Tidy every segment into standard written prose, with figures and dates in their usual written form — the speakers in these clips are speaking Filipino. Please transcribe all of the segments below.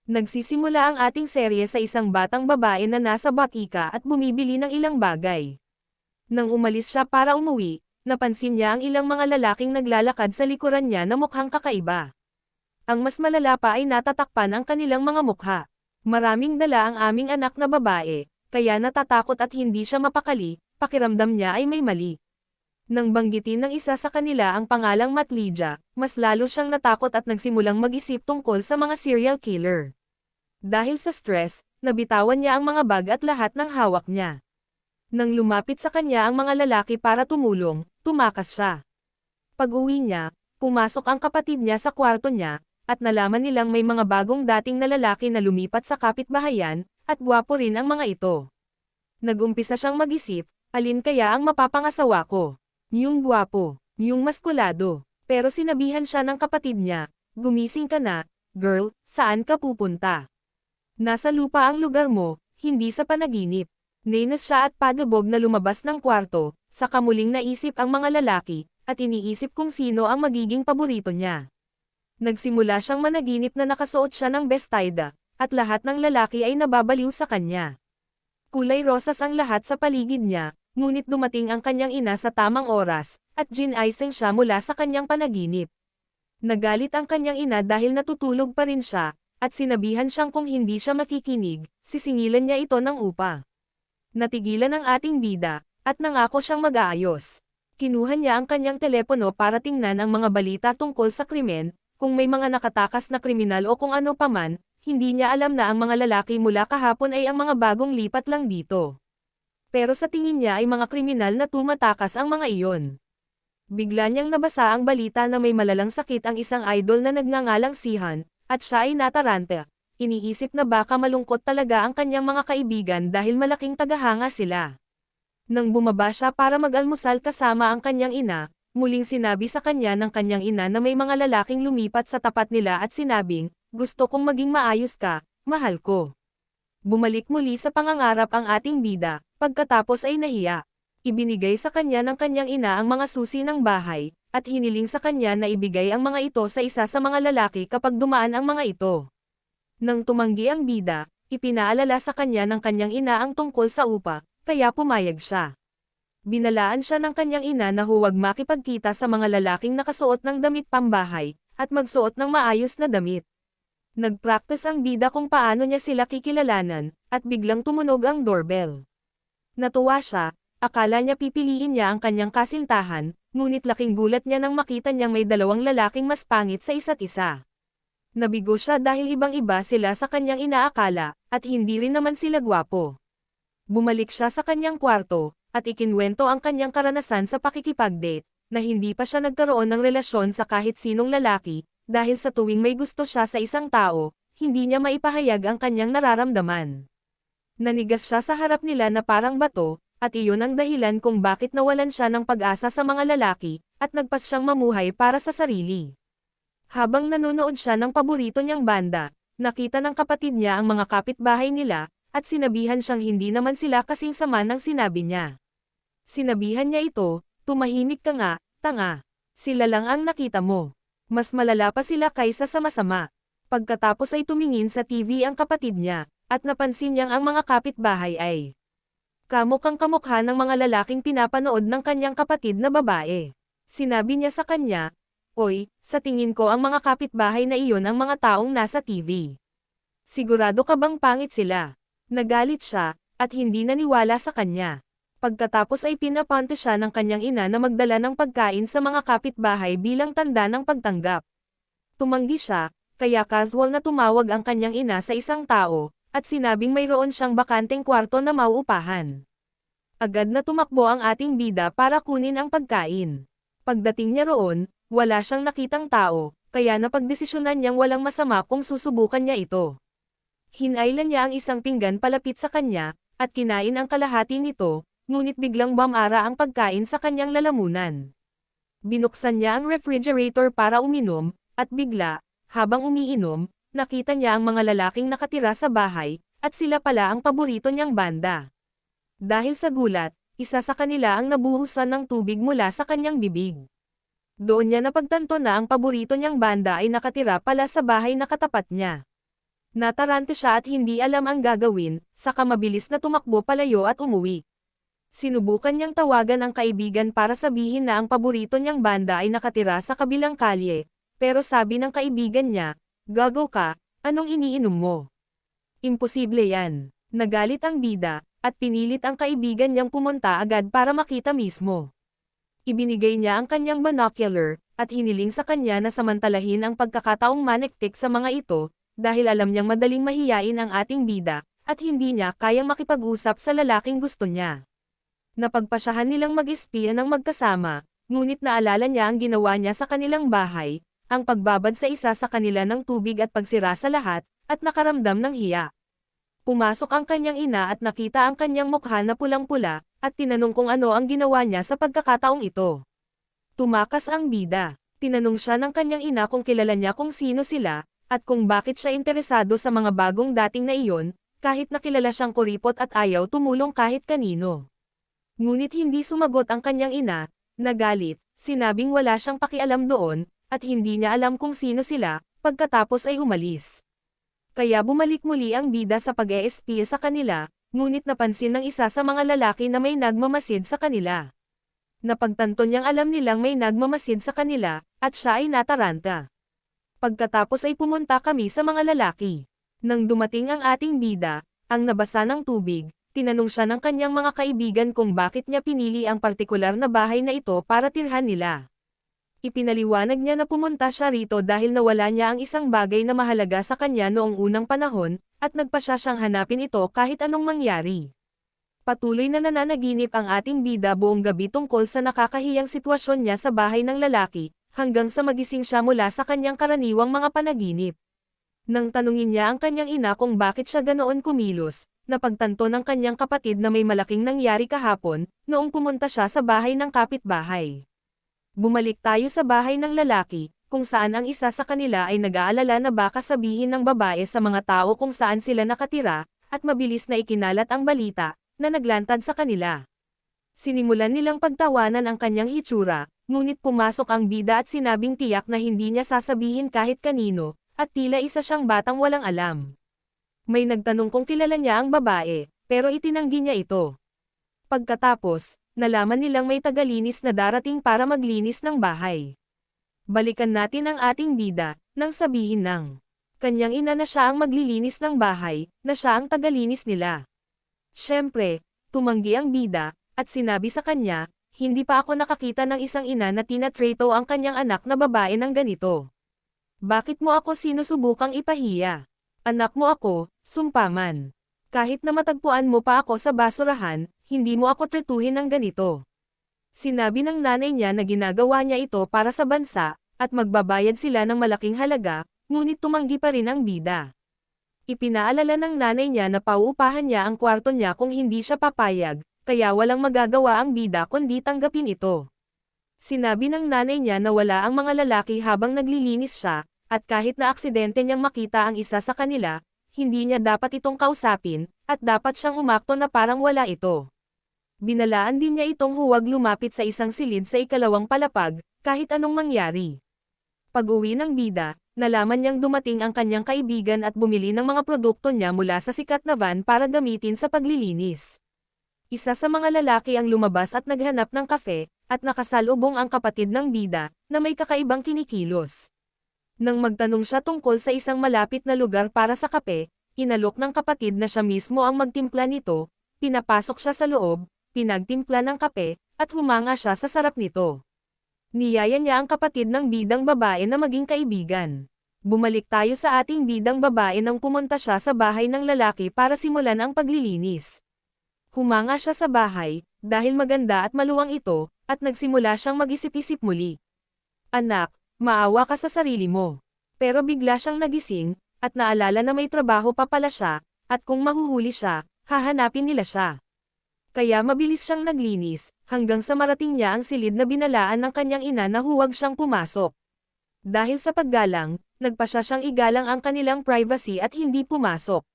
Nagsisimula ang ating serye sa isang batang babae na nasa batika at bumibili ng ilang bagay. Nang umalis siya para umuwi, napansin niya ang ilang mga lalaking naglalakad sa likuran niya na mukhang kakaiba. Ang mas malala pa ay natatakpan ang kanilang mga mukha. Maraming dala ang aming anak na babae, kaya natatakot at hindi siya mapakali, pakiramdam niya ay may mali. Nang banggitin ng isa sa kanila ang pangalang Matlija, mas lalo siyang natakot at nagsimulang mag-isip tungkol sa mga serial killer. Dahil sa stress, nabitawan niya ang mga bag at lahat ng hawak niya. Nang lumapit sa kanya ang mga lalaki para tumulong, tumakas siya. Pag-uwi niya, pumasok ang kapatid niya sa kwarto niya, at nalaman nilang may mga bagong dating na lalaki na lumipat sa kapitbahayan, at gwapo rin ang mga ito. Nagumpisa siyang mag-isip, alin kaya ang mapapangasawa ko? Yung gwapo, yung maskulado. Pero sinabihan siya ng kapatid niya, gumising ka na, girl, saan ka pupunta? Nasa lupa ang lugar mo, hindi sa panaginip. Nainis siya at padabog na lumabas ng kwarto, saka muling naisip ang mga lalaki, at iniisip kung sino ang magiging paborito niya. Nagsimula siyang managinip na nakasuot siya ng bestida, at lahat ng lalaki ay nababaliw sa kanya. Kulay rosas ang lahat sa paligid niya, ngunit dumating ang kanyang ina sa tamang oras, at ginaising siya mula sa kanyang panaginip. Nagalit ang kanyang ina dahil natutulog pa rin siya, at sinabihan siyang kung hindi siya makikinig, sisingilan niya ito ng upa. Natigilan ang ating bida, at nangako siyang mag-aayos. Kinuha niya ang kanyang telepono para tingnan ang mga balita tungkol sa krimen, kung may mga nakatakas na kriminal o kung ano paman, hindi niya alam na ang mga lalaki mula kahapon ay ang mga bagong lipat lang dito. Pero sa tingin niya ay mga kriminal na tumatakas ang mga iyon. Bigla niyang nabasa ang balita na may malalang sakit ang isang idol na nagngangalang Sihan, at siya ay nataranta. Iniisip na baka malungkot talaga ang kanyang mga kaibigan dahil malaking tagahanga sila. Nang bumaba siya para mag-almusal kasama ang kanyang ina, muling sinabi sa kanya ng kanyang ina na may mga lalaking lumipat sa tapat nila at sinabing, gusto kong maging maayos ka, mahal ko. Bumalik muli sa pangangarap ang ating bida, pagkatapos ay nahiya. Ibinigay sa kanya ng kanyang ina ang mga susi ng bahay, at hiniling sa kanya na ibigay ang mga ito sa isa sa mga lalaki kapag dumaan ang mga ito. Nang tumanggi ang bida, ipinaalala sa kanya ng kanyang ina ang tungkol sa upa, kaya pumayag siya. Binalaan siya ng kanyang ina na huwag makipagkita sa mga lalaking nakasuot ng damit pambahay, at magsuot ng maayos na damit. Nagpractice ang bida kung paano niya sila kikilalanan, at biglang tumunog ang doorbell. Natuwa siya, akala niya pipiliin niya ang kanyang kasintahan, ngunit laking gulat niya nang makita niyang may dalawang lalaking mas pangit sa isa't isa. Nabigo siya dahil ibang-iba sila sa kanyang inaakala, at hindi rin naman sila gwapo. Bumalik siya sa kanyang kwarto, at ikinwento ang kanyang karanasan sa pakikipag-date, na hindi pa siya nagkaroon ng relasyon sa kahit sinong lalaki, dahil sa tuwing may gusto siya sa isang tao, hindi niya maipahayag ang kanyang nararamdaman. Nanigas siya sa harap nila na parang bato, at iyon ang dahilan kung bakit nawalan siya ng pag-asa sa mga lalaki, at nagpas siyang mamuhay para sa sarili. Habang nanonood siya ng paborito niyang banda, nakita ng kapatid niya ang mga kapitbahay nila, at sinabihan siyang hindi naman sila kasing sama ng sinabi niya. Sinabihan niya ito, tumahimik ka nga, tanga. Sila lang ang nakita mo. Mas malala pa sila kaysa sa masama. Pagkatapos ay tumingin sa TV ang kapatid niya, at napansin niyang ang mga kapitbahay ay kamukhang kamukha ng mga lalaking pinapanood ng kanyang kapatid na babae. Sinabi niya sa kanya, "Oy, sa tingin ko ang mga kapitbahay na iyon ang mga taong nasa TV. Sigurado ka bang pangit sila?" Nagalit siya, at hindi naniwala sa kanya. Pagkatapos ay pinapante siya ng kanyang ina na magdala ng pagkain sa mga kapitbahay bilang tanda ng pagtanggap. Tumanggi siya, kaya casual na tumawag ang kanyang ina sa isang tao, at sinabing mayroon siyang bakanteng kwarto na mauupahan. Agad na tumakbo ang ating bida para kunin ang pagkain. Pagdating niya roon, wala siyang nakitang tao, kaya napagdesisyonan niyang walang masama kung susubukan niya ito. Hinailan niya ang isang pinggan palapit sa kanya, at kinain ang kalahati nito, ngunit biglang bumara ang pagkain sa kanyang lalamunan. Binuksan niya ang refrigerator para uminom, at bigla, habang umiinom, nakita niya ang mga lalaking nakatira sa bahay, at sila pala ang paborito niyang banda. Dahil sa gulat, isa sa kanila ang nabuhusan ng tubig mula sa kanyang bibig. Doon niya napagtanto na ang paborito niyang banda ay nakatira pala sa bahay na katapat niya. Natarante siya at hindi alam ang gagawin, saka mabilis na tumakbo palayo at umuwi. Sinubukan niyang tawagan ang kaibigan para sabihin na ang paborito niyang banda ay nakatira sa kabilang kalye, pero sabi ng kaibigan niya, "Gago ka, anong iniinom mo? Imposible yan." Nagalit ang bida, at pinilit ang kaibigan niyang pumunta agad para makita mismo. Ibinigay niya ang kanyang binocular, at hiniling sa kanya na samantalahin ang pagkakataong manektik sa mga ito, dahil alam niyang madaling mahiyain ang ating bida, at hindi niya kayang makipag-usap sa lalaking gusto niya. Napagpasyahan nilang mag-espiya ng magkasama, ngunit naalala niya ang ginawa niya sa kanilang bahay, ang pagbabad sa isa sa kanila ng tubig at pagsira sa lahat, at nakaramdam ng hiya. Pumasok ang kanyang ina at nakita ang kanyang mukha na pulang-pula, at tinanong kung ano ang ginawa niya sa pagkakataong ito. Tumakas ang bida. Tinanong siya ng kanyang ina kung kilala niya kung sino sila, at kung bakit siya interesado sa mga bagong dating na iyon, kahit nakilala siyang kuripot at ayaw tumulong kahit kanino. Ngunit hindi sumagot ang kanyang ina, nagalit, sinabing wala siyang pakialam doon, at hindi niya alam kung sino sila, pagkatapos ay umalis. Kaya bumalik muli ang bida sa pag-eespiya sa kanila, ngunit napansin ng isa sa mga lalaki na may nagmamasid sa kanila. Napagtanto niyang alam nilang may nagmamasid sa kanila, at siya ay nataranta. Pagkatapos ay pumunta kami sa mga lalaki. Nang dumating ang ating bida, ang nabasa ng tubig, tinanong siya ng kanyang mga kaibigan kung bakit niya pinili ang partikular na bahay na ito para tirhan nila. Ipinaliwanag niya na pumunta siya rito dahil nawala niya ang isang bagay na mahalaga sa kanya noong unang panahon, at nagpasya siyang hanapin ito kahit anong mangyari. Patuloy na nananaginip ang ating bida buong gabi tungkol sa nakakahiyang sitwasyon niya sa bahay ng lalaki, hanggang sa magising siya mula sa kanyang karaniwang mga panaginip. Nang tanungin niya ang kanyang ina kung bakit siya ganoon kumilos, napagtanto ng kanyang kapatid na may malaking nangyari kahapon, noong pumunta siya sa bahay ng kapitbahay. Bumalik tayo sa bahay ng lalaki, kung saan ang isa sa kanila ay nag-aalala na baka sabihin ng babae sa mga tao kung saan sila nakatira, at mabilis na ikinalat ang balita, na naglantad sa kanila. Sinimulan nilang pagtawanan ang kanyang hitsura, ngunit pumasok ang bida at sinabing tiyak na hindi niya sasabihin kahit kanino, at tila isa siyang batang walang alam. May nagtanong kung kilala niya ang babae, pero itinanggi niya ito. Pagkatapos, nalaman nilang may tagalinis na darating para maglinis ng bahay. Balikan natin ang ating bida, nang sabihin ng kanyang ina na siya ang maglilinis ng bahay, na siya ang tagalinis nila. Siyempre, tumanggi ang bida, at sinabi sa kanya, hindi pa ako nakakita ng isang ina na tinatrato ang kanyang anak na babae ng ganito. Bakit mo ako sinusubukang ipahiya? Anak mo ako, sumpaman. Kahit na matagpuan mo pa ako sa basurahan, hindi mo ako tretuhin ng ganito. Sinabi ng nanay niya na ginagawa niya ito para sa bansa, at magbabayad sila ng malaking halaga, ngunit tumanggi pa rin ang bida. Ipinaalala ng nanay niya na pauupahan niya ang kwarto niya kung hindi siya papayag, kaya walang magagawa ang bida kundi tanggapin ito. Sinabi ng nanay niya na wala ang mga lalaki habang naglilinis siya, at kahit na aksidente niyang makita ang isa sa kanila, hindi niya dapat itong kausapin, at dapat siyang umakto na parang wala ito. Binalaan din niya itong huwag lumapit sa isang silid sa ikalawang palapag, kahit anong mangyari. Pag-uwi ng bida, nalaman niyang dumating ang kanyang kaibigan at bumili ng mga produkto niya mula sa sikat na van para gamitin sa paglilinis. Isa sa mga lalaki ang lumabas at naghanap ng kafe, at nakasalubong ang kapatid ng bida, na may kakaibang kinikilos. Nang magtanong siya tungkol sa isang malapit na lugar para sa kape, inalok ng kapatid na siya mismo ang magtimpla nito, pinapasok siya sa loob, pinagtimpla ng kape, at humanga siya sa sarap nito. Niyaya niya ang kapatid ng bidang babae na maging kaibigan. Bumalik tayo sa ating bidang babae nang pumunta siya sa bahay ng lalaki para simulan ang paglilinis. Humanga siya sa bahay, dahil maganda at maluwang ito, at nagsimula siyang mag-isip-isip muli. Anak, maawa ka sa sarili mo. Pero bigla siyang nagising, at naalala na may trabaho pa pala siya, at kung mahuhuli siya, hahanapin nila siya. Kaya mabilis siyang naglinis, hanggang sa marating niya ang silid na binalaan ng kanyang ina na huwag siyang pumasok. Dahil sa paggalang, nagpasya siyang igalang ang kanilang privacy at hindi pumasok.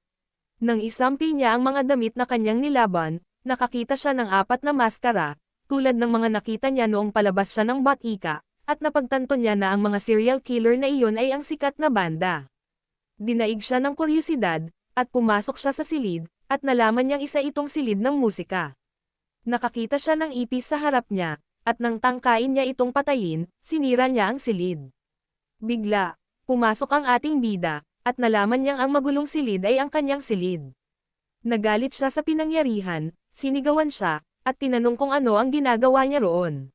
Nang isampi niya ang mga damit na kanyang nilaban, nakakita siya ng 4 na maskara, tulad ng mga nakita niya noong palabas siya ng Batika, at napagtanto niya na ang mga serial killer na iyon ay ang sikat na banda. Dinaig siya ng kuryusidad, at pumasok siya sa silid, at nalaman niyang isa itong silid ng musika. Nakakita siya ng ipis sa harap niya, at nang tangkain niya itong patayin, sinira niya ang silid. Bigla, pumasok ang ating bida, at nalaman niyang ang magulong silid ay ang kanyang silid. Nagalit siya sa pinangyarihan, sinigawan siya, at tinanong kung ano ang ginagawa niya roon.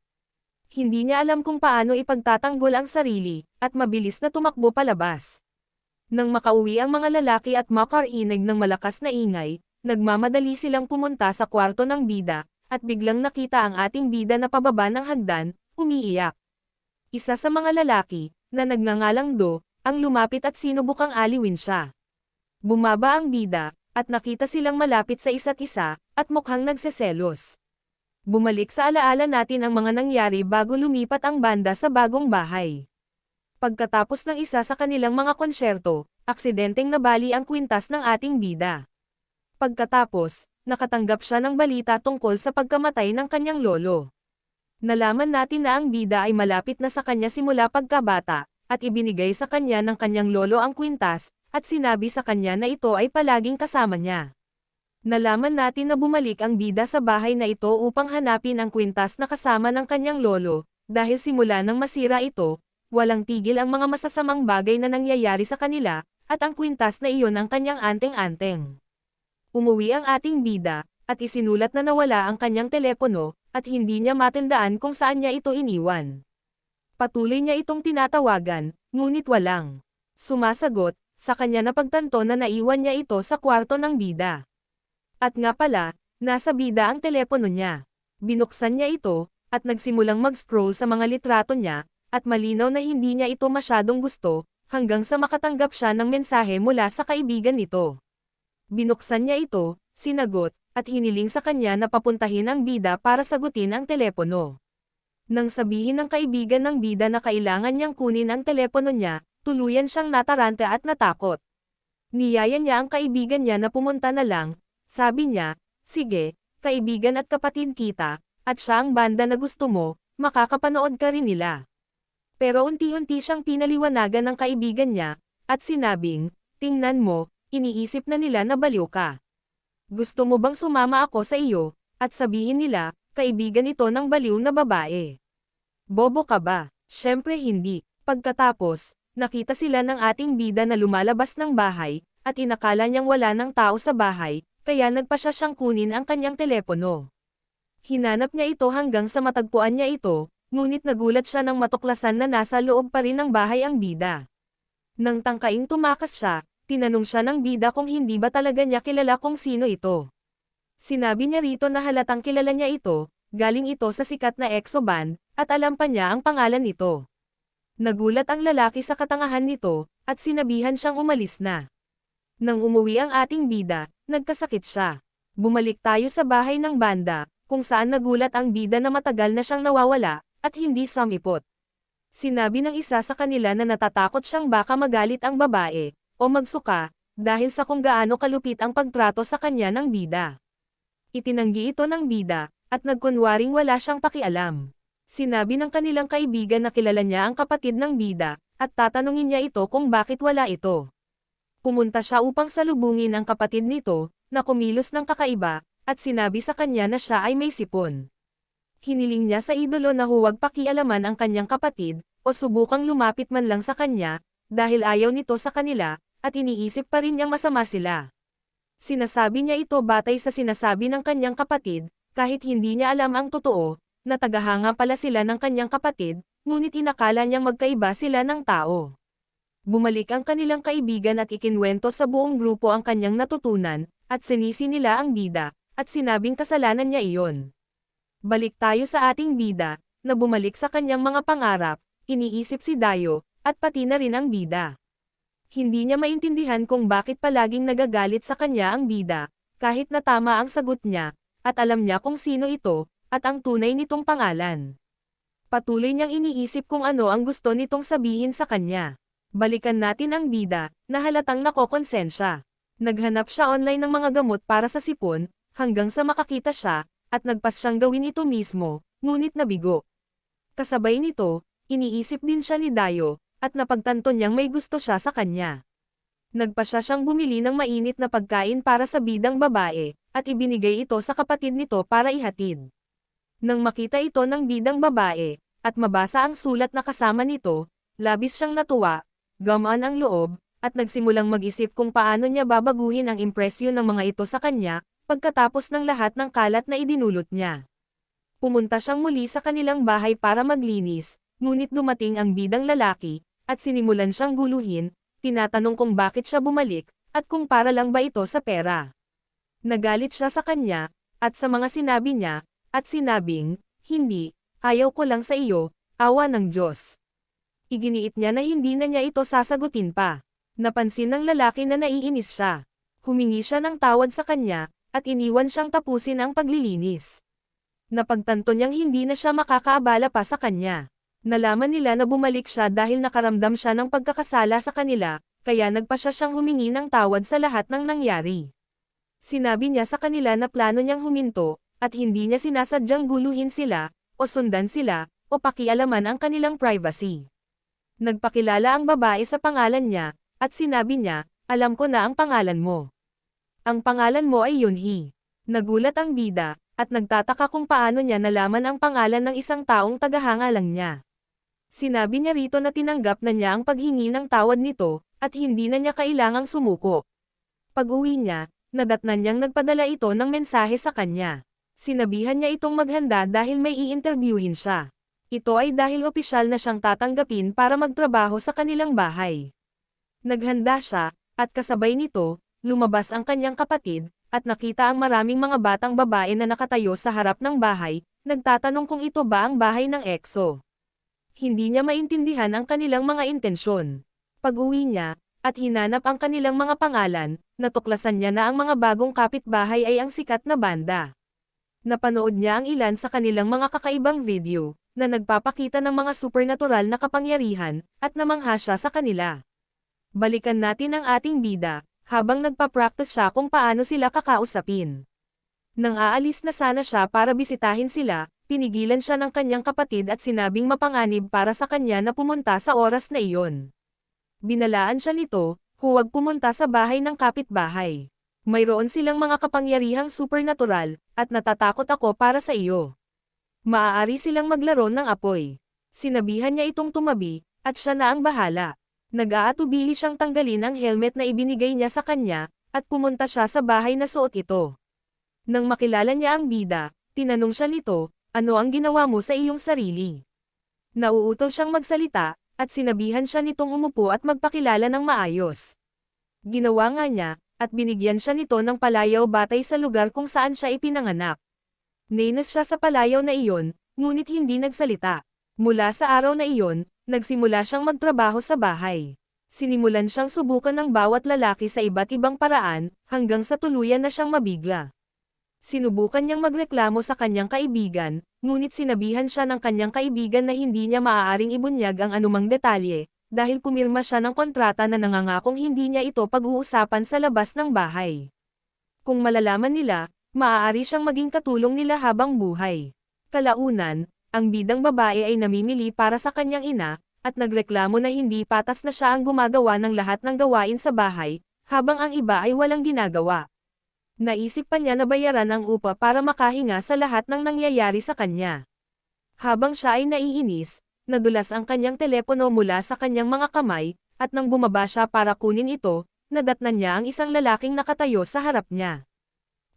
Hindi niya alam kung paano ipagtatanggol ang sarili, at mabilis na tumakbo palabas. Nang makauwi ang mga lalaki at makarinig ng malakas na ingay, nagmamadali silang pumunta sa kwarto ng bida, at biglang nakita ang ating bida na pababa ng hagdan, umiiyak. Isa sa mga lalaki, na nagngangalang Do, ang lumapit at sinubukang aliwin siya. Bumaba ang bida, at nakita silang malapit sa isa't isa, at mukhang nagseselos. Bumalik sa alaala natin ang mga nangyari bago lumipat ang banda sa bagong bahay. Pagkatapos ng isa sa kanilang mga konsyerto, aksidenteng nabali ang kwintas ng ating bida. Pagkatapos, nakatanggap siya ng balita tungkol sa pagkamatay ng kanyang lolo. Nalaman natin na ang bida ay malapit na sa kanya simula pagkabata, at ibinigay sa kanya ng kanyang lolo ang kwintas, at sinabi sa kanya na ito ay palaging kasama niya. Nalaman natin na bumalik ang bida sa bahay na ito upang hanapin ang kwintas na kasama ng kanyang lolo, dahil simula nang masira ito, walang tigil ang mga masasamang bagay na nangyayari sa kanila, at ang kwintas na iyon ang kanyang anteng-anteng. Umuwi ang ating bida, at isinulat na nawala ang kanyang telepono, at hindi niya matandaan kung saan niya ito iniwan. Patuloy niya itong tinatawagan, ngunit walang sumasagot, sa kanya napagtanto na naiwan niya ito sa kwarto ng bida. At nga pala, nasa bida ang telepono niya. Binuksan niya ito, at nagsimulang mag-scroll sa mga litrato niya, at malinaw na hindi niya ito masyadong gusto, hanggang sa makatanggap siya ng mensahe mula sa kaibigan nito. Binuksan niya ito, sinagot, at hiniling sa kanya na papuntahin ang bida para sagutin ang telepono. Nang sabihin ng kaibigan ng bida na kailangan niyang kunin ang telepono niya, tuluyan siyang nataranta at natakot. Niyaya niya ang kaibigan niya na pumunta na lang, sabi niya, sige, kaibigan at kapatid kita, at siya ang banda na gusto mo, makakapanood ka rin nila. Pero unti-unti siyang pinaliwanagan ng kaibigan niya, at sinabing, tingnan mo, iniisip na nila na baliw ka. Gusto mo bang sumama ako sa iyo, at sabihin nila, kaibigan ito ng baliw na babae? Bobo ka ba? Syempre hindi. Pagkatapos, nakita sila ng ating bida na lumalabas ng bahay, at inakala niyang wala ng tao sa bahay, kaya nagpa siya siyang kunin ang kanyang telepono. Hinanap niya ito hanggang sa matagpuan niya ito, ngunit nagulat siya nang matuklasan na nasa loob pa rin ng bahay ang bida. Nang tangkaing tumakas siya, tinanong siya ng bida kung hindi ba talaga niya kilala kung sino ito. Sinabi niya rito na halatang kilala niya ito, galing ito sa sikat na EXO band, at alam pa niya ang pangalan nito. Nagulat ang lalaki sa katangahan nito, at sinabihan siyang umalis na. Nang umuwi ang ating bida, nagkasakit siya. Bumalik tayo sa bahay ng banda, kung saan nagulat ang bida na matagal na siyang nawawala, at hindi sumipot. Sinabi ng isa sa kanila na natatakot siyang baka magalit ang babae, o magsuka, dahil sa kung gaano kalupit ang pagtrato sa kanya ng bida. Itinanggi ito ng bida, at nagkunwaring wala siyang pakialam. Sinabi ng kanilang kaibigan na kilala niya ang kapatid ng bida, at tatanungin niya ito kung bakit wala ito. Pumunta siya upang salubungin ang kapatid nito, na kumilos ng kakaiba, at sinabi sa kanya na siya ay may sipon. Hiniling niya sa idolo na huwag pakialaman ang kanyang kapatid, o subukang lumapit man lang sa kanya, dahil ayaw nito sa kanila, at iniisip pa rin niyang masama sila. Sinasabi niya ito batay sa sinasabi ng kanyang kapatid, kahit hindi niya alam ang totoo, na tagahanga pala sila ng kanyang kapatid, ngunit inakala niyang magkaiba sila ng tao. Bumalik ang kanilang kaibigan at ikinwento sa buong grupo ang kanyang natutunan, at sinisi nila ang bida, at sinabing kasalanan niya iyon. Balik tayo sa ating bida, na bumalik sa kanyang mga pangarap, iniisip si Dayo, at pati na rin ang bida. Hindi niya maintindihan kung bakit palaging nagagalit sa kanya ang bida, kahit na tama ang sagot niya, at alam niya kung sino ito, at ang tunay nitong pangalan. Patuloy niyang iniisip kung ano ang gusto nitong sabihin sa kanya. Balikan natin ang bida, na halatang nakokonsensya. Naghanap siya online ng mga gamot para sa sipon, hanggang sa makakita siya, at nagpas siyang gawin ito mismo, ngunit nabigo. Kasabay nito, iniisip din siya ni Dayo, at napagtanto niyang may gusto siya sa kanya. Nagpa siya siyang bumili ng mainit na pagkain para sa bidang babae, at ibinigay ito sa kapatid nito para ihatid. Nang makita ito ng bidang babae, at mabasa ang sulat na kasama nito, labis siyang natuwa, gamaan ang loob, at nagsimulang mag-isip kung paano niya babaguhin ang impresyon ng mga ito sa kanya, pagkatapos ng lahat ng kalat na idinulot niya. Pumunta siyang muli sa kanilang bahay para maglinis, ngunit dumating ang bidang lalaki, at sinimulan siyang guluhin, tinatanong kung bakit siya bumalik, at kung para lang ba ito sa pera. Nagalit siya sa kanya, at sa mga sinabi niya, at sinabing, hindi, ayaw ko lang sa iyo, awa ng Diyos. Iginiit niya na hindi na niya ito sasagutin pa. Napansin ng lalaki na naiinis siya. Humingi siya ng tawad sa kanya, at iniwan siyang tapusin ang paglilinis. Napagtanto niyang hindi na siya makakaabala pa sa kanya. Nalaman nila na bumalik siya dahil nakaramdam siya ng pagkakasala sa kanila, kaya nagpa siya siyang humingi ng tawad sa lahat ng nangyari. Sinabi niya sa kanila na plano niyang huminto, at hindi niya sinasadyang guluhin sila, o sundan sila, o pakialaman ang kanilang privacy. Nagpakilala ang babae sa pangalan niya, at sinabi niya, alam ko na ang pangalan mo. Ang pangalan mo ay Yunhee. Nagulat ang bida, at nagtataka kung paano niya nalaman ang pangalan ng isang taong tagahangalang niya. Sinabi niya rito na tinanggap na niya ang paghingi ng tawad nito, at hindi na niya kailangang sumuko. Pag-uwi niya, nadatnan niyang nagpadala ito ng mensahe sa kanya. Sinabihan niya itong maghanda dahil may i-interviewin siya. Ito ay dahil opisyal na siyang tatanggapin para magtrabaho sa kanilang bahay. Naghanda siya, at kasabay nito, lumabas ang kanyang kapatid, at nakita ang maraming mga batang babae na nakatayo sa harap ng bahay, nagtatanong kung ito ba ang bahay ng EXO. Hindi niya maintindihan ang kanilang mga intensyon. Pag-uwi niya, at hinanap ang kanilang mga pangalan, natuklasan niya na ang mga bagong kapitbahay ay ang sikat na banda. Napanood niya ang ilan sa kanilang mga kakaibang video, na nagpapakita ng mga supernatural na kapangyarihan, at namangha siya sa kanila. Balikan natin ang ating bida, habang nagpa-practice siya kung paano sila kakausapin. Nang aalis na sana siya para bisitahin sila, pinigilan siya ng kanyang kapatid at sinabing mapanganib para sa kanya na pumunta sa oras na iyon. Binalaan siya nito, huwag pumunta sa bahay ng kapitbahay. Mayroon silang mga kapangyarihang supernatural, at natatakot ako para sa iyo. Maaari silang maglaro ng apoy. Sinabihan niya itong tumabi, at siya na ang bahala. Nag-aatubili siyang tanggalin ang helmet na ibinigay niya sa kanya, at pumunta siya sa bahay na suot ito. Nang makilala niya ang bida, tinanong siya nito, ano ang ginawa mo sa iyong sarili? Nauuto siyang magsalita, at sinabihan siya nitong umupo at magpakilala ng maayos. Ginawa nga niya, at binigyan siya nito ng palayaw batay sa lugar kung saan siya ipinanganak. Nainis siya sa palayaw na iyon, ngunit hindi nagsalita. Mula sa araw na iyon, nagsimula siyang magtrabaho sa bahay. Sinimulan siyang subukan ng bawat lalaki sa iba't ibang paraan, hanggang sa tuluyan na siyang mabigla. Sinubukan niyang magreklamo sa kanyang kaibigan, ngunit sinabihan siya ng kanyang kaibigan na hindi niya maaaring ibunyag ang anumang detalye, dahil pumirma siya ng kontrata na nangangakong hindi niya ito pag-uusapan sa labas ng bahay. Kung malalaman nila, maaari siyang maging katulong nila habang buhay. Kalaunan, ang bidang babae ay namimili para sa kanyang ina, at nagreklamo na hindi patas na siya ang gumagawa ng lahat ng gawain sa bahay, habang ang iba ay walang ginagawa. Naisip pa niya na bayaran ang upa para makahinga sa lahat ng nangyayari sa kanya. Habang siya ay naiinis, nadulas ang kanyang telepono mula sa kanyang mga kamay, at nang bumaba siya para kunin ito, nadatnan niya ang isang lalaking nakatayo sa harap niya.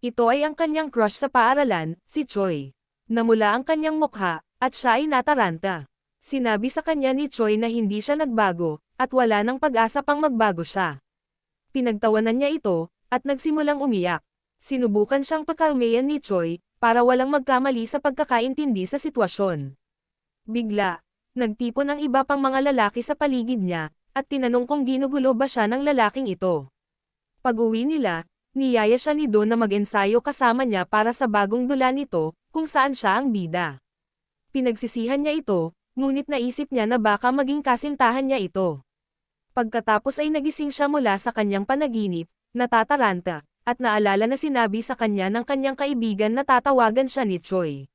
Ito ay ang kanyang crush sa paaralan, si Choi. Namula ang kanyang mukha, at siya ay nataranta. Sinabi sa kanya ni Choi na hindi siya nagbago, at wala nang pag-asa pang magbago siya. Pinagtawanan niya ito, at nagsimulang umiyak. Sinubukan siyang pakalmayan ni Choi, para walang magkamali sa pagkakaintindi sa sitwasyon. Bigla, nagtipon ang iba pang mga lalaki sa paligid niya, at tinanong kung ginugulo ba siya ng lalaking ito. Pag-uwi nila, niyaya siya ni Don na mag-ensayo kasama niya para sa bagong dula nito, kung saan siya ang bida. Pinagsisihan niya ito, ngunit naisip niya na baka maging kasintahan niya ito. Pagkatapos ay nagising siya mula sa kanyang panaginip, natataranta, at naalala na sinabi sa kanya ng kanyang kaibigan na tatawagan siya ni Choi.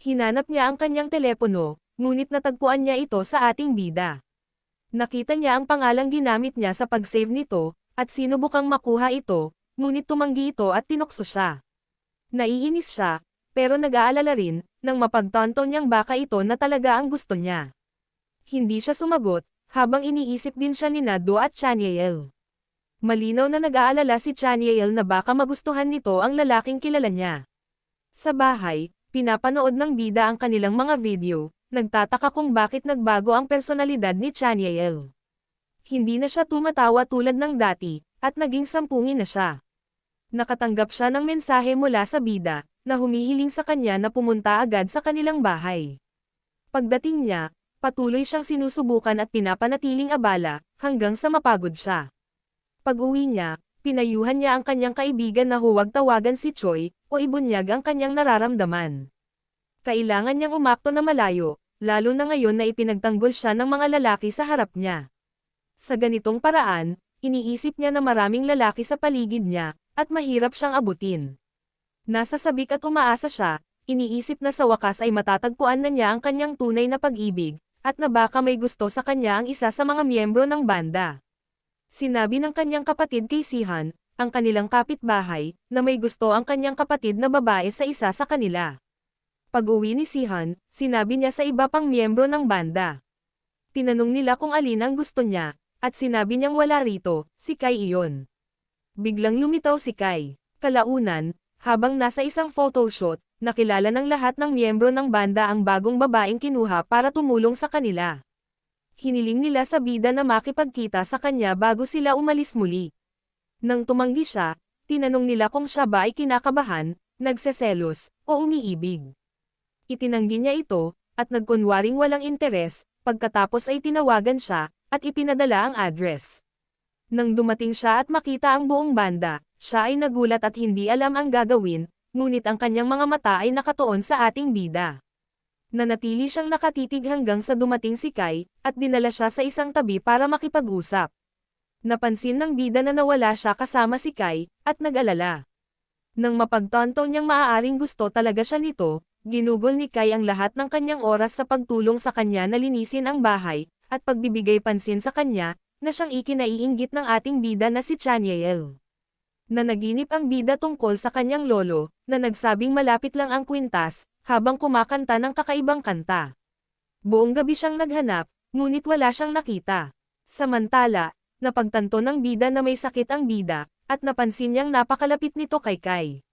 Hinanap niya ang kanyang telepono, ngunit natagpuan niya ito sa ating bida. Nakita niya ang pangalang ginamit niya sa pag-save nito, at sinubukang makuha ito, ngunit tumanggi ito at tinukso siya. Naiinis siya, pero nag-aalala rin, nang mapagtanto niyang baka ito na talaga ang gusto niya. Hindi siya sumagot, habang iniisip din siya ni Do at Chaniel. Malinaw na nag-aalala si Chaniel na baka magustuhan nito ang lalaking kilala niya. Sa bahay, pinapanood ng bida ang kanilang mga video, nagtataka kung bakit nagbago ang personalidad ni Chaniel. Hindi na siya tumatawa tulad ng dati, at naging sampungin na siya. Nakatanggap siya ng mensahe mula sa bida, na humihiling sa kanya na pumunta agad sa kanilang bahay. Pagdating niya, patuloy siyang sinusubukan at pinapanatiling abala, hanggang sa mapagod siya. Pag-uwi niya, pinayuhan niya ang kanyang kaibigan na huwag tawagan si Choi, o ibunyag ang kanyang nararamdaman. Kailangan niyang umakto na malayo, lalo na ngayon na ipinagtanggol siya ng mga lalaki sa harap niya. Sa ganitong paraan, iniisip niya na maraming lalaki sa paligid niya, at mahirap siyang abutin. Nasa sabik at umaasa siya, iniisip na sa wakas ay matatagpuan na niya ang kanyang tunay na pag-ibig, at na baka may gusto sa kanya ang isa sa mga miyembro ng banda. Sinabi ng kanyang kapatid kay Sihan, ang kanilang kapitbahay, na may gusto ang kanyang kapatid na babae sa isa sa kanila. Pag-uwi ni Sihan, sinabi niya sa iba pang miyembro ng banda. Tinanong nila kung alin ang gusto niya, at sinabi niyang wala rito, si Kai iyon. Biglang lumitaw si Kai. Kalaunan, habang nasa isang photoshoot, nakilala ng lahat ng miyembro ng banda ang bagong babaeng kinuha para tumulong sa kanila. Hiniling nila sa bida na makipagkita sa kanya bago sila umalis muli. Nang tumanggi siya, tinanong nila kung siya ba ay kinakabahan, nagseselos, o umiibig. Itinanggi niya ito, at nagkunwaring walang interes, pagkatapos ay tinawagan siya, at ipinadala ang address. Nang dumating siya at makita ang buong banda, siya ay nagulat at hindi alam ang gagawin, ngunit ang kanyang mga mata ay nakatuon sa ating bida. Nanatili siyang nakatitig hanggang sa dumating si Kai, at dinala siya sa isang tabi para makipag-usap. Napansin ng bida na nawala siya kasama si Kai, at nag-alala. Nang mapagtanto niyang maaaring gusto talaga siya nito, ginugol ni Kai ang lahat ng kanyang oras sa pagtulong sa kanya na linisin ang bahay, at pagbibigay pansin sa kanya, na siyang ikinaiinggit ng ating bida na si Chaniel. Nanaginip ang bida tungkol sa kanyang lolo, na nagsabing malapit lang ang kwintas, habang kumakanta ng kakaibang kanta. Buong gabi siyang naghanap, ngunit wala siyang nakita. Samantala, napagtanto ng bida na may sakit ang bida, at napansin niyang napakalapit nito kay Kai.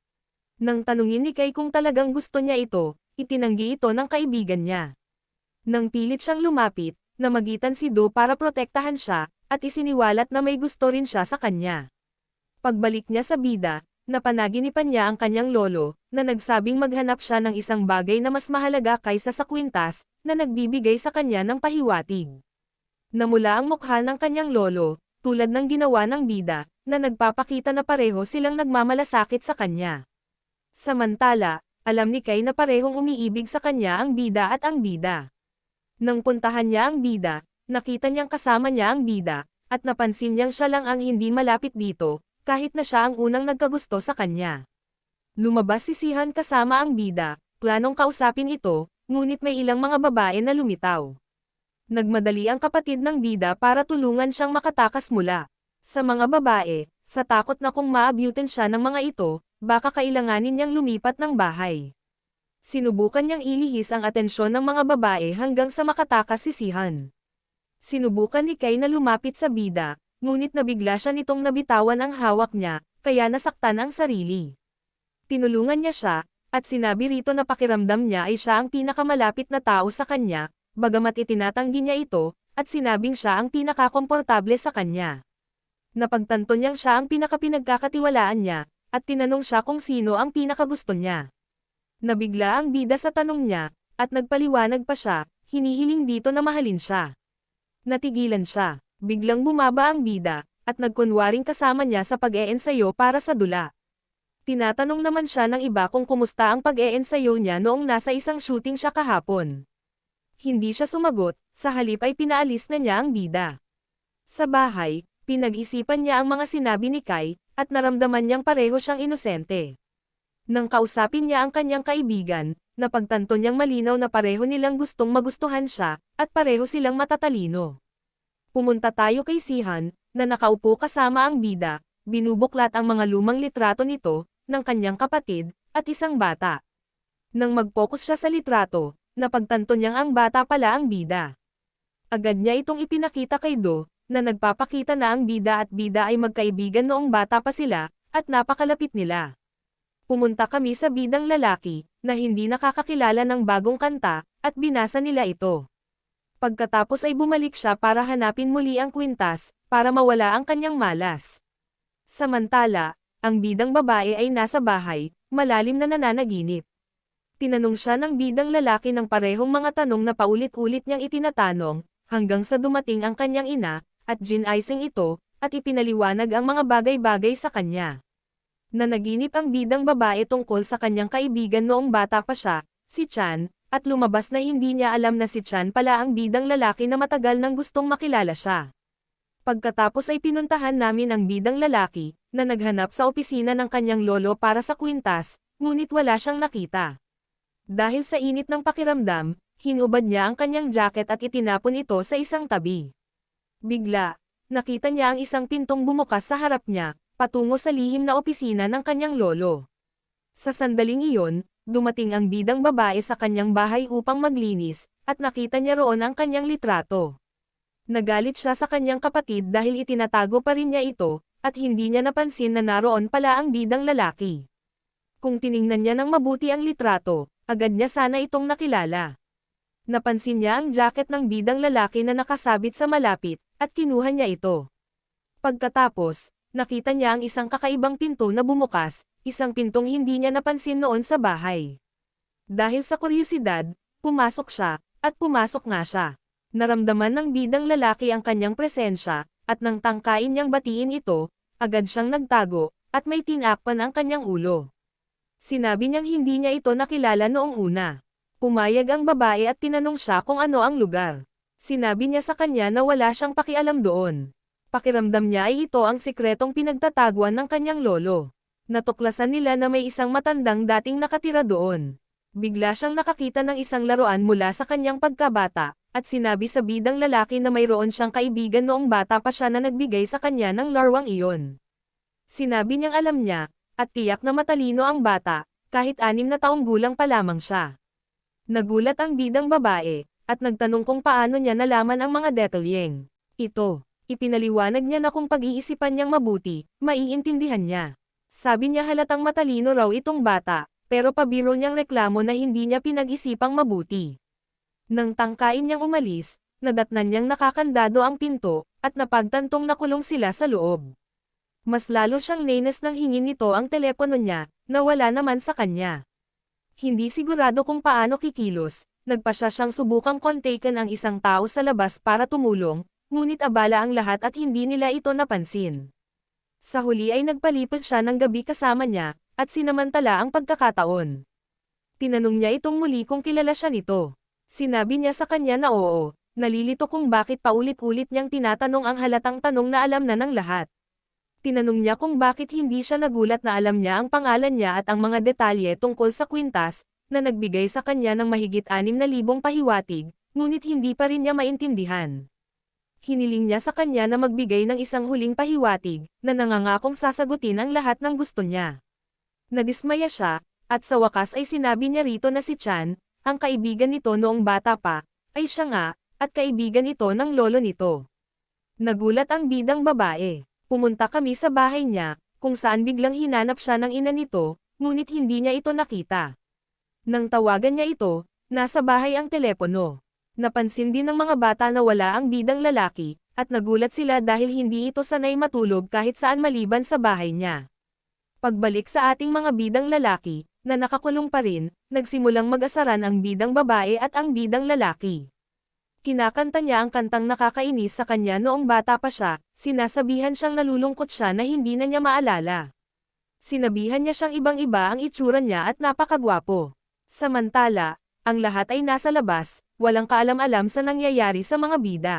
Nang tanungin ni Kai kung talagang gusto niya ito, itinanggi ito ng kaibigan niya. Nang pilit siyang lumapit, namagitan si Do para protektahan siya, at isiniwalat na may gusto rin siya sa kanya. Pagbalik niya sa bida, napanaginipan niya ang kanyang lolo, na nagsabing maghanap siya ng isang bagay na mas mahalaga kaysa sa kwintas, na nagbibigay sa kanya ng pahiwatig. Namula ang mukha ng kanyang lolo, tulad ng ginawa ng bida, na nagpapakita na pareho silang nagmamalasakit sa kanya. Samantala, alam ni Kai na parehong umiibig sa kanya ang bida at ang bida. Nang puntahan niya ang bida, nakita niyang kasama niya ang bida, at napansin niyang siya lang ang hindi malapit dito, kahit na siya ang unang nagkagusto sa kanya. Lumabas si Sihan kasama ang bida, planong kausapin ito, ngunit may ilang mga babae na lumitaw. Nagmadali ang kapatid ng bida para tulungan siyang makatakas mula sa mga babae, sa takot na kung maabutin siya ng mga ito, baka kailanganin niyang lumipat ng bahay. Sinubukan niyang ilihis ang atensyon ng mga babae hanggang sa makatakas si Sihan. Sinubukan ni Kai na lumapit sa bida, ngunit nabigla siya nitong nabitawan ang hawak niya, kaya nasaktan ang sarili. Tinulungan niya siya, at sinabi rito na pakiramdam niya ay siya ang pinakamalapit na tao sa kanya, bagamat itinatanggi niya ito, at sinabing siya ang pinakakomportable sa kanya. Napagtanto niyang siya ang pinakapinagkakatiwalaan niya, at tinanong siya kung sino ang pinakagusto niya. Nabigla ang bida sa tanong niya, at nagpaliwanag pa siya, hinihiling dito na mahalin siya. Natigilan siya. Biglang bumaba ang bida, at nagkunwaring kasama niya sa pag-eensayo para sa dula. Tinatanong naman siya ng iba kung kumusta ang pag-eensayo niya noong nasa isang shooting siya kahapon. Hindi siya sumagot, sa halip ay pinaalis na niya ang bida. Sa bahay, pinag-isipan niya ang mga sinabi ni Kai, at naramdaman niyang pareho siyang inosente. Nang kausapin niya ang kanyang kaibigan, napagtanto niyang malinaw na pareho nilang gustong magustuhan siya, at pareho silang matatalino. Pumunta tayo kay Sihan, na nakaupo kasama ang bida, binubuklat ang mga lumang litrato nito, ng kanyang kapatid, at isang bata. Nang mag-focus siya sa litrato, napagtanto niyang ang bata pala ang bida. Agad niya itong ipinakita kay Do, na nagpapakita na ang bida at bida ay magkaibigan noong bata pa sila, at napakalapit nila. Pumunta kami sa bidang lalaki, na hindi nakakakilala ng bagong kanta, at binasa nila ito. Pagkatapos ay bumalik siya para hanapin muli ang kwintas, para mawala ang kanyang malas. Samantala, ang bidang babae ay nasa bahay, malalim na nananaginip. Tinanong siya ng bidang lalaki ng parehong mga tanong na paulit-ulit niyang itinatanong, hanggang sa dumating ang kanyang ina, at ginaising ito, at ipinaliwanag ang mga bagay-bagay sa kanya. Nanaginip ang bidang babae tungkol sa kanyang kaibigan noong bata pa siya, si Chan, at lumabas na hindi niya alam na si Chan pala ang bidang lalaki na matagal nang gustong makilala siya. Pagkatapos ay pinuntahan namin ang bidang lalaki, na naghanap sa opisina ng kanyang lolo para sa kwintas, ngunit wala siyang nakita. Dahil sa init ng pakiramdam, hinubad niya ang kanyang jacket at itinapon ito sa isang tabi. Bigla, nakita niya ang isang pintong bumukas sa harap niya, patungo sa lihim na opisina ng kanyang lolo. Sa sandaling iyon, dumating ang bidang babae sa kanyang bahay upang maglinis, at nakita niya roon ang kanyang litrato. Nagalit siya sa kanyang kapatid dahil itinatago pa rin niya ito, at hindi niya napansin na naroon pala ang bidang lalaki. Kung tiningnan niya ng mabuti ang litrato, agad niya sana itong nakilala. Napansin niya ang jacket ng bidang lalaki na nakasabit sa malapit, at kinuha niya ito. Pagkatapos, nakita niya ang isang kakaibang pinto na bumukas, isang pintong hindi niya napansin noon sa bahay. Dahil sa kuryosidad, pumasok siya, at pumasok nga siya. Naramdaman ng bidang lalaki ang kanyang presensya, at nang tangkain niyang batiin ito, agad siyang nagtago, at may tinakpan ang kanyang ulo. Sinabi niyang hindi niya ito nakilala noong una. Pumayag ang babae at tinanong siya kung ano ang lugar. Sinabi niya sa kanya na wala siyang pakialam doon. Pakiramdam niya ay ito ang sikretong pinagtataguan ng kanyang lolo. Natuklasan nila na may isang matandang dating nakatira doon. Bigla siyang nakakita ng isang laruan mula sa kanyang pagkabata, at sinabi sa bidang lalaki na mayroon siyang kaibigan noong bata pa siya na nagbigay sa kanya ng laruang iyon. Sinabi niyang alam niya, at tiyak na matalino ang bata, kahit 6 na taong gulang pa lamang siya. Nagulat ang bidang babae, at nagtanong kung paano niya nalaman ang mga detalyeng ito. Ipinaliwanag niya na kung pag-iisipan niyang mabuti, maiintindihan niya. Sabi niya halatang matalino raw itong bata, pero pabiro niyang reklamo na hindi niya pinag-isipang mabuti. Nang tangkain niyang umalis, nadatnan niyang nakakandado ang pinto, at napagtantong nakulong sila sa loob. Mas lalo siyang nainis nang hingin nito ang telepono niya, na wala naman sa kanya. Hindi sigurado kung paano kikilos, nagpasya siyang subukang kontakin ang isang tao sa labas para tumulong, ngunit abala ang lahat at hindi nila ito napansin. Sa huli ay nagpalipas siya ng gabi kasama niya, at sinamantala ang pagkakataon. Tinanong niya itong muli kung kilala siya nito. Sinabi niya sa kanya na oo, nalilito kung bakit paulit-ulit niyang tinatanong ang halatang tanong na alam na ng lahat. Tinanong niya kung bakit hindi siya nagulat na alam niya ang pangalan niya at ang mga detalye tungkol sa kwintas, na nagbigay sa kanya ng mahigit 6,000 pahiwatig, ngunit hindi pa rin niya maintindihan. Hiniling niya sa kanya na magbigay ng isang huling pahiwatig, na nangangakong sasagutin ang lahat ng gusto niya. Nadismaya siya, at sa wakas ay sinabi niya rito na si Chan, ang kaibigan nito noong bata pa, ay siya nga, at kaibigan ito ng lolo nito. Nagulat ang bidang babae. Pumunta kami sa bahay niya, kung saan biglang hinanap siya ng ina nito, ngunit hindi niya ito nakita. Nang tawagan niya ito, nasa bahay ang telepono. Napansin din ng mga bata na wala ang bidang lalaki, at nagulat sila dahil hindi ito sanay matulog kahit saan maliban sa bahay niya. Pagbalik sa ating mga bidang lalaki, na nakakulong pa rin, nagsimulang mag-asaran ang bidang babae at ang bidang lalaki. Kinakanta niya ang kantang nakakainis sa kanya noong bata pa siya, sinasabihan siyang nalulungkot siya na hindi na niya maalala. Sinabihan niya siyang ibang-iba ang itsura niya at napakagwapo. Samantala, ang lahat ay nasa labas, walang kaalam-alam sa nangyayari sa mga bida.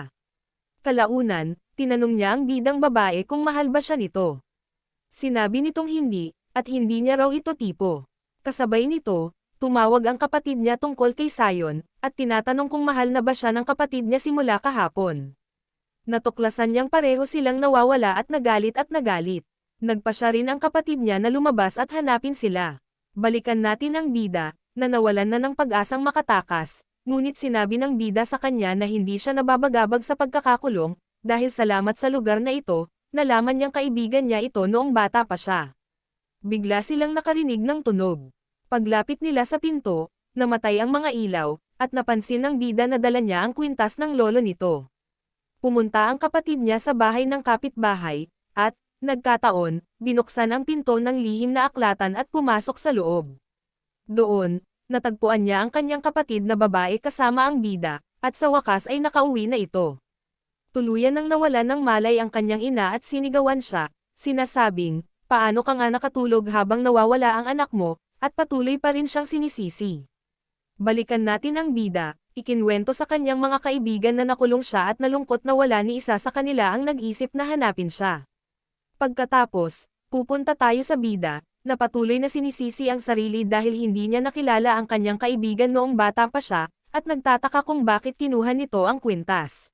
Kalaunan, tinanong niya ang bidang babae kung mahal ba siya nito. Sinabi nitong hindi, at hindi niya raw ito tipo. Kasabay nito, tumawag ang kapatid niya tungkol kay Sayon, at tinatanong kung mahal na ba siya ng kapatid niya simula kahapon. Natuklasan niyang pareho silang nawawala at nagalit at nagalit. Nagpa siya rin ang kapatid niya na lumabas at hanapin sila. Balikan natin ang bida, na nawalan na ng pag-asang makatakas, ngunit sinabi ng bida sa kanya na hindi siya nababagabag sa pagkakakulong, dahil salamat sa lugar na ito, nalaman niyang kaibigan niya ito noong bata pa siya. Bigla silang nakarinig ng tunog. Paglapit nila sa pinto, namatay ang mga ilaw, at napansin ng bida na dala niya ang kwintas ng lolo nito. Pumunta ang kapatid niya sa bahay ng kapitbahay, at, nagkataon, binuksan ang pinto ng lihim na aklatan at pumasok sa loob. Doon, natagpuan niya ang kanyang kapatid na babae kasama ang bida, at sa wakas ay nakauwi na ito. Tuluyan nang nawalan ng malay ang kanyang ina at sinigawan siya, sinasabing, paano ka nga nakatulog habang nawawala ang anak mo, at patuloy pa rin siyang sinisisi. Balikan natin ang bida, ikinwento sa kanyang mga kaibigan na nakulong siya at nalungkot na wala ni isa sa kanila ang nag-isip na hanapin siya. Pagkatapos, pupunta tayo sa bida, na patuloy na sinisisi ang sarili dahil hindi niya nakilala ang kanyang kaibigan noong bata pa siya, at nagtataka kung bakit kinuha nito ang kwintas.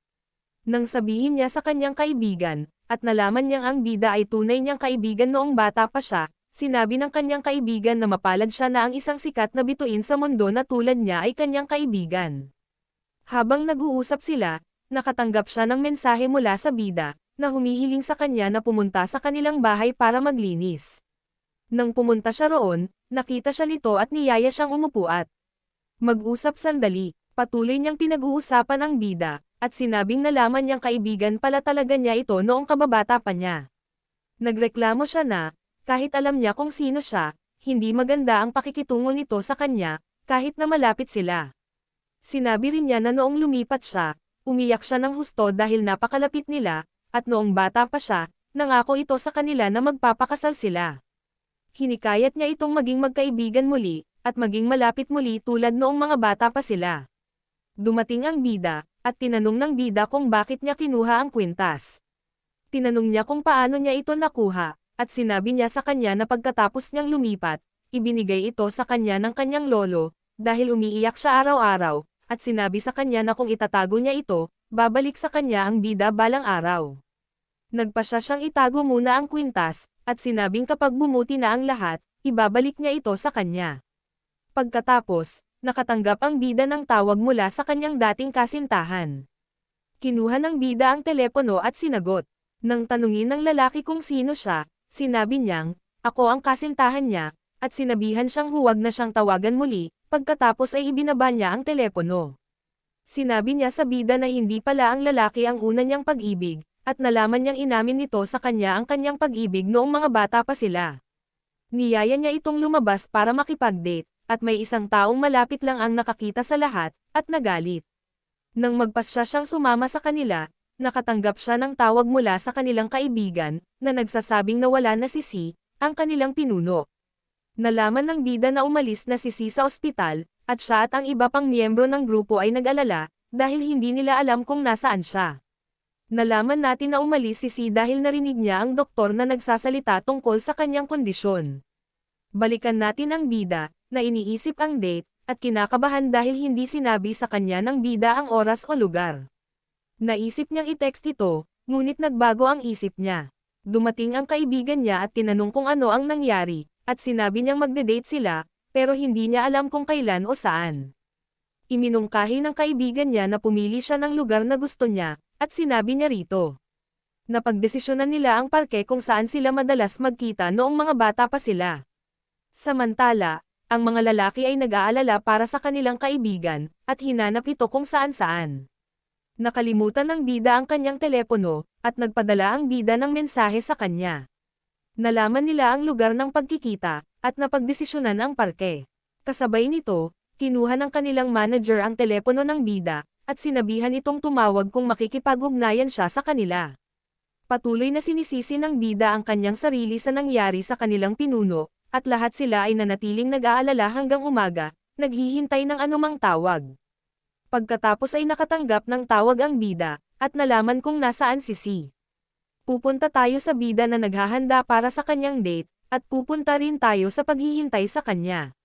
Nang sabihin niya sa kanyang kaibigan, at nalaman niyang ang bida ay tunay niyang kaibigan noong bata pa siya, sinabi ng kanyang kaibigan na mapalad siya na ang isang sikat na bituin sa mundo na tulad niya ay kanyang kaibigan. Habang nag-uusap sila, nakatanggap siya ng mensahe mula sa bida, na humihiling sa kanya na pumunta sa kanilang bahay para maglinis. Nang pumunta siya roon, nakita siya nito at niyaya siyang umupo at mag-usap sandali. Patuloy niyang pinag-uusapan ang bida, at sinabing nalaman niyang kaibigan pala talaga niya ito noong kababata pa niya. Nagreklamo siya na, kahit alam niya kung sino siya, hindi maganda ang pakikitungo nito sa kanya, kahit na malapit sila. Sinabi rin niya na noong lumipat siya, umiyak siya ng husto dahil napakalapit nila, at noong bata pa siya, nangako ito sa kanila na magpapakasal sila. Hinikayat niya itong maging magkaibigan muli, at maging malapit muli tulad noong mga bata pa sila. Dumating ang bida, at tinanong ng bida kung bakit niya kinuha ang kwintas. Tinanong niya kung paano niya ito nakuha, at sinabi niya sa kanya na pagkatapos niyang lumipat, ibinigay ito sa kanya ng kanyang lolo, dahil umiiyak siya araw-araw, at sinabi sa kanya na kung itatago niya ito, babalik sa kanya ang bida balang araw. Nagpasya siyang itago muna ang kwintas, at sinabing kapag bumuti na ang lahat, ibabalik niya ito sa kanya. Pagkatapos, nakatanggap ang bida ng tawag mula sa kanyang dating kasintahan. Kinuha ng bida ang telepono at sinagot. Nang tanungin ng lalaki kung sino siya, sinabi niyang, ako ang kasintahan niya, at sinabihan siyang huwag na siyang tawagan muli, pagkatapos ay ibinaba niya ang telepono. Sinabi niya sa bida na hindi pala ang lalaki ang una niyang pag-ibig, at nalaman niyang inamin nito sa kanya ang kanyang pag-ibig noong mga bata pa sila. Niyaya niya itong lumabas para makipag-date, at may isang taong malapit lang ang nakakita sa lahat, at nagalit. Nang magpasya siyang sumama sa kanila, nakatanggap siya ng tawag mula sa kanilang kaibigan, na nagsasabing nawala na si C, ang kanilang pinuno. Nalaman ng bida na umalis na si C sa ospital, at siya at ang iba pang miyembro ng grupo ay nag-alala, dahil hindi nila alam kung nasaan siya. Nalaman natin na umalis si C dahil narinig niya ang doktor na nagsasalita tungkol sa kanyang kondisyon. Balikan natin ang bida, na iniisip ang date, at kinakabahan dahil hindi sinabi sa kanya ng bida ang oras o lugar. Naisip niyang i-text ito, ngunit nagbago ang isip niya. Dumating ang kaibigan niya at tinanong kung ano ang nangyari, at sinabi niyang magde-date sila, pero hindi niya alam kung kailan o saan. Iminungkahi ng kaibigan niya na pumili siya ng lugar na gusto niya, at sinabi niya rito. Napagdesisyonan nila ang parke kung saan sila madalas magkita noong mga bata pa sila. Samantala, ang mga lalaki ay nag-aalala para sa kanilang kaibigan, at hinanap ito kung saan-saan. Nakalimutan ng bida ang kanyang telepono, at nagpadala ang bida ng mensahe sa kanya. Nalaman nila ang lugar ng pagkikita, at napagdesisyonan ang parke. Kasabay nito, kinuha ng kanilang manager ang telepono ng bida, at sinabihan itong tumawag kung makikipag-ugnayan siya sa kanila. Patuloy na sinisisi ng bida ang kanyang sarili sa nangyari sa kanilang pinuno, at lahat sila ay nanatiling nag-aalala hanggang umaga, naghihintay ng anumang tawag. Pagkatapos ay nakatanggap ng tawag ang bida, at nalaman kung nasaan si C. Pupunta tayo sa bida na naghahanda para sa kanyang date, at pupunta rin tayo sa paghihintay sa kanya.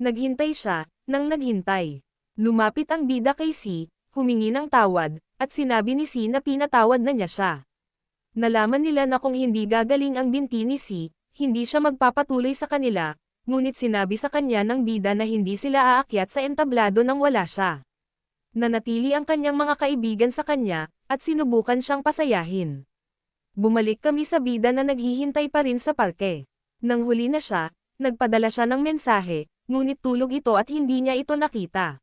Naghintay siya, nang naghintay. Lumapit ang bida kay C, humingi ng tawad, at sinabi ni Si na pinatawad na niya siya. Nalaman nila na kung hindi gagaling ang binti ni Si, hindi siya magpapatuloy sa kanila, ngunit sinabi sa kanya ng bida na hindi sila aakyat sa entablado nang wala siya. Nanatili ang kanyang mga kaibigan sa kanya, at sinubukan siyang pasayahin. Bumalik kami sa bida na naghihintay pa rin sa parke. Nang huli na siya, nagpadala siya ng mensahe, ngunit tulog ito at hindi niya ito nakita.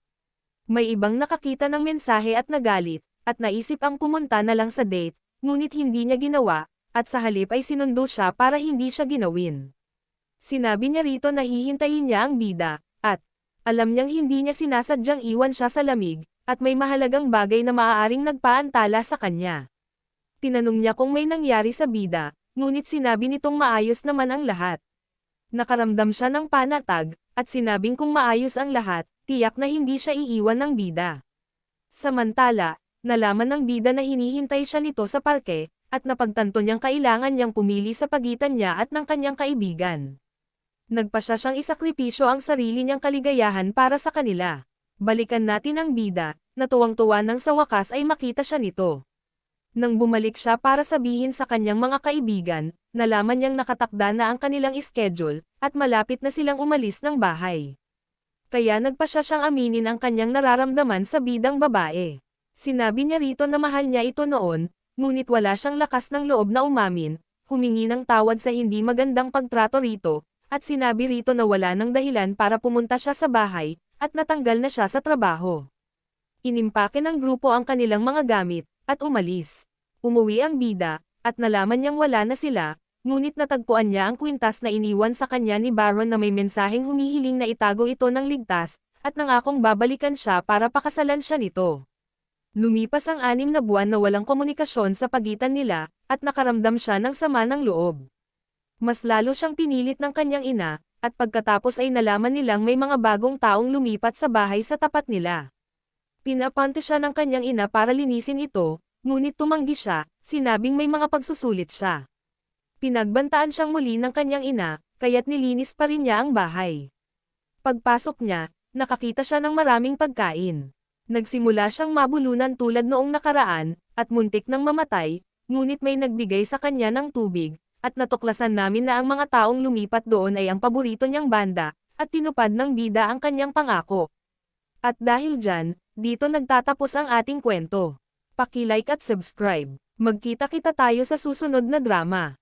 May ibang nakakita ng mensahe at nagalit, at naisip ang pumunta na lang sa date, ngunit hindi niya ginawa, at sa halip ay sinundo siya para hindi siya ginawin. Sinabi niya rito na hihintayin niya ang bida, at alam niyang hindi niya sinasadyang iwan siya sa lamig, at may mahalagang bagay na maaaring nagpaantala sa kanya. Tinanong niya kung may nangyari sa bida, ngunit sinabi nitong maayos naman ang lahat. Nakaramdam siya ng panatag, at sinabing kung maayos ang lahat, tiyak na hindi siya iiwan ng bida. Samantala, nalaman ng bida na hinihintay siya nito sa parke, at napagtanto niyang kailangan niyang pumili sa pagitan niya at ng kanyang kaibigan. Nagpasya siyang isakripisyo ang sarili niyang kaligayahan para sa kanila. Balikan natin ang bida, na tuwang-tuwa nang sa wakas ay makita siya nito. Nang bumalik siya para sabihin sa kanyang mga kaibigan, nalaman niyang nakatakda na ang kanilang schedule, at malapit na silang umalis ng bahay. Kaya nagpasya siyang aminin ang kanyang nararamdaman sa bidang babae. Sinabi niya rito na mahal niya ito noon, ngunit wala siyang lakas ng loob na umamin, humingi ng tawad sa hindi magandang pagtrato rito, at sinabi rito na wala ng dahilan para pumunta siya sa bahay, at natanggal na siya sa trabaho. Inimpake ng grupo ang kanilang mga gamit, at umalis. Umuwi ang bida, at nalaman niyang wala na sila, ngunit natagpuan niya ang kwintas na iniwan sa kanya ni Baron na may mensaheng humihiling na itago ito ng ligtas, at nangakong babalikan siya para pakasalan siya nito. Lumipas ang 6 na buwan na walang komunikasyon sa pagitan nila, at nakaramdam siya ng sama ng loob. Mas lalo siyang pinilit ng kanyang ina, at pagkatapos ay nalaman nilang may mga bagong taong lumipat sa bahay sa tapat nila. Pinapante siya ng kanyang ina para linisin ito, ngunit tumanggi siya, sinabing may mga pagsusulit siya. Pinagbantaan siyang muli ng kanyang ina, kaya't nilinis pa rin niya ang bahay. Pagpasok niya, nakakita siya ng maraming pagkain. Nagsimula siyang mabulunan tulad noong nakaraan, at muntik nang mamatay, ngunit may nagbigay sa kanya ng tubig, at natuklasan namin na ang mga taong lumipat doon ay ang paborito niyang banda, at tinupad ng bida ang kanyang pangako. At dahil dyan, dito nagtatapos ang ating kwento. Paki-like at subscribe. Magkita-kita tayo sa susunod na drama.